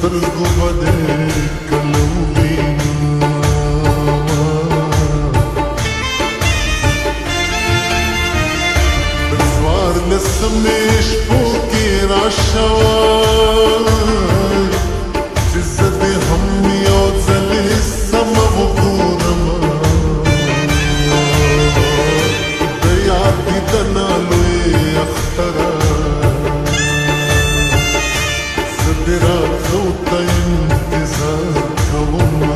سترګو بده کلو وینا دزوار لسمیش پوکی راشوای چې زه دې هم یو ځلې سمه وګورمه د یاد دیدنه لوی اختره زه دې راتلو ته انتظار کومه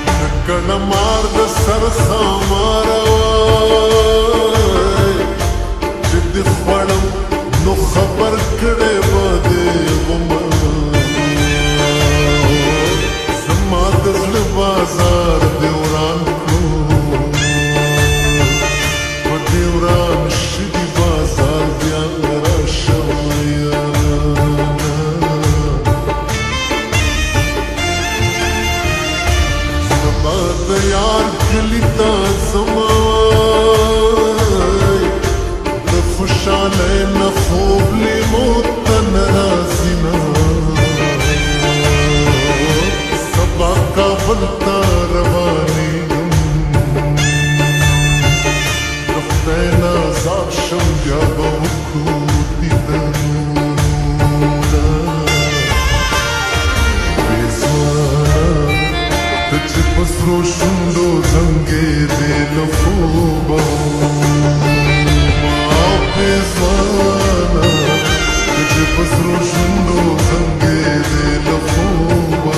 یاره کله مار د سر خاماره وای چې دې خوړم نو خبر کړی به دې ومه زما د زړه بازار دې وران کړو په دې وران شوي بازار بیا راشم یاره سبا د یار کلي ته ځمه وای د خوشحالۍ نه خوب لیمو ته نه راځي نه سبا کابل ته روانېږم د خدای نه آزاد شم بیا به وکړو دیدنونه بېځوانه ته چې په سرو شونډو زنګېدې له خوبه ما بېځوانه ته چې په سرو شونډو زنګېدې له خوبه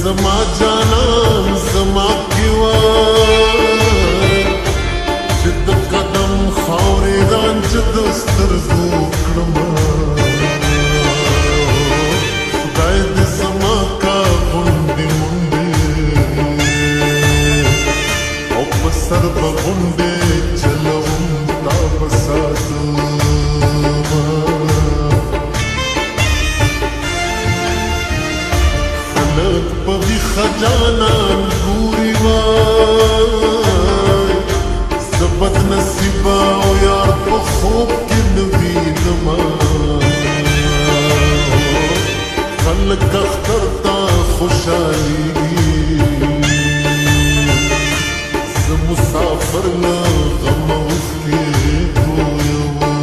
زما جانان زما کیوار چې د قدم خاورې رانج د سترګو کړمه خدای دې زما کا غونډې منډې او په سر به غونډې چلوم تا به ساتمه خلک په ویښه جانان ګوري وای زه بدنصیبه او یار په خوب کې نه وینمه خلک اختر ته خوشحالېږي زه مسافر له غمه اوښکې تویومه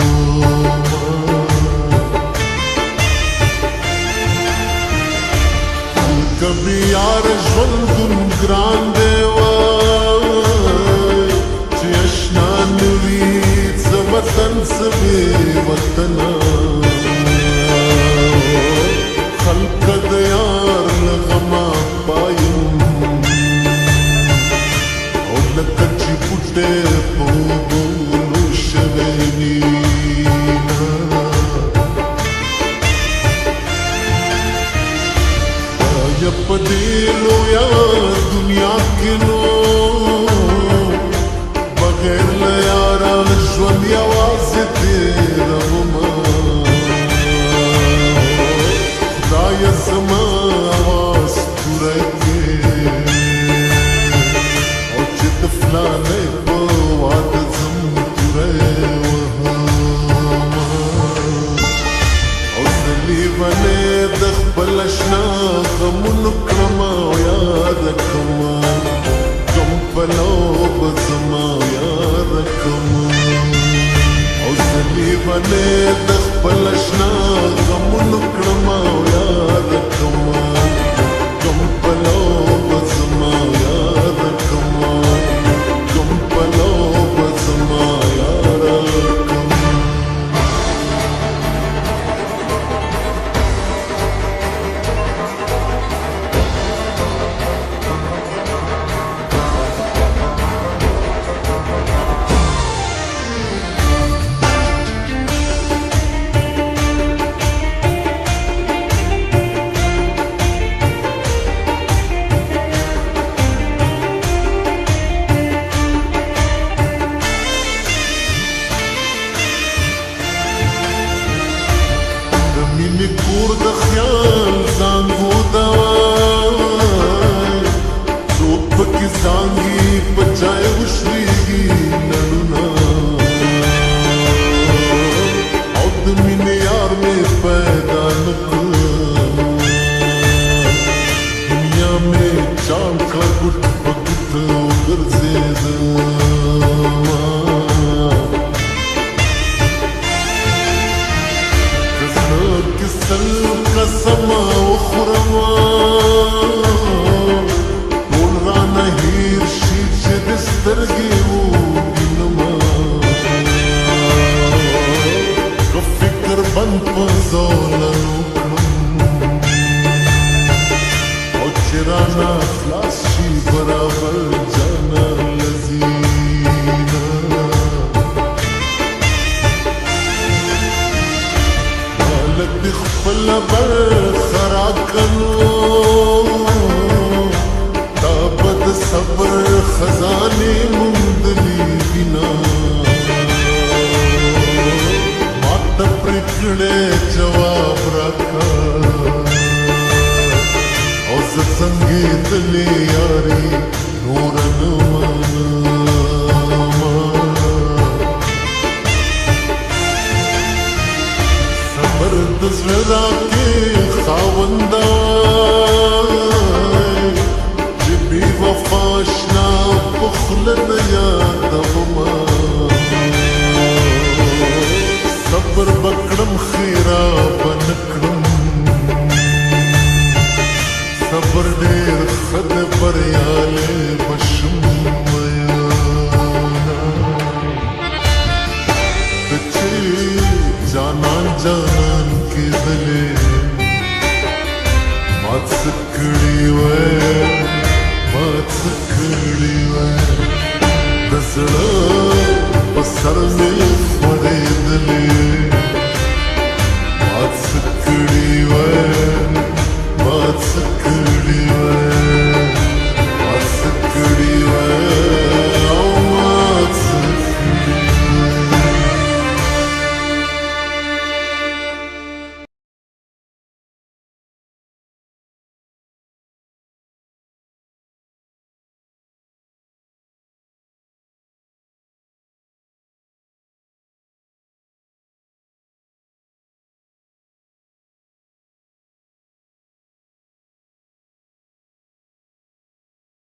کبھی یار ژوندون ګران دی وای چې اشنا نه وي څه وطن څه بې وطنه خلک د یار له غمه پایم او لکه چې بوټی په اوبو شوی وینه یا په دې لویه دنیا کې نو بغیر له یاره ژوند یوازې تېرومه خدایه زما اواز توری کړې او چې د فلانۍ په واده ځم توری وهمه او زه لیونی د خپل اشنا غمونو کړمه او یاده کړمه غم پلو به زما یاده کړمه او زه لیونی د خپل اشنا غمونو کړمه او یاده کړمه غم پلو به زما یاده کړمه غم پلو به زما قسم وخرما ټول رانه هیر شي چې د سترګې ووینما که فکر بند په زولنو کړم او چې رانه خلاص شي برابر جانا لذینا لږ د خپله برخه راکړو تا به د صبر خزانې موندلي وینا ما ته پرې کړی جواب راکړه او زه زنګېدلې یارې نوره نه منمه صبر د زړه راکې خاونده چې بې وفا اشنا په خوله نه یادومه صبر به کړم خیرا به نه کړم صبر ډېر ښه دی بریالی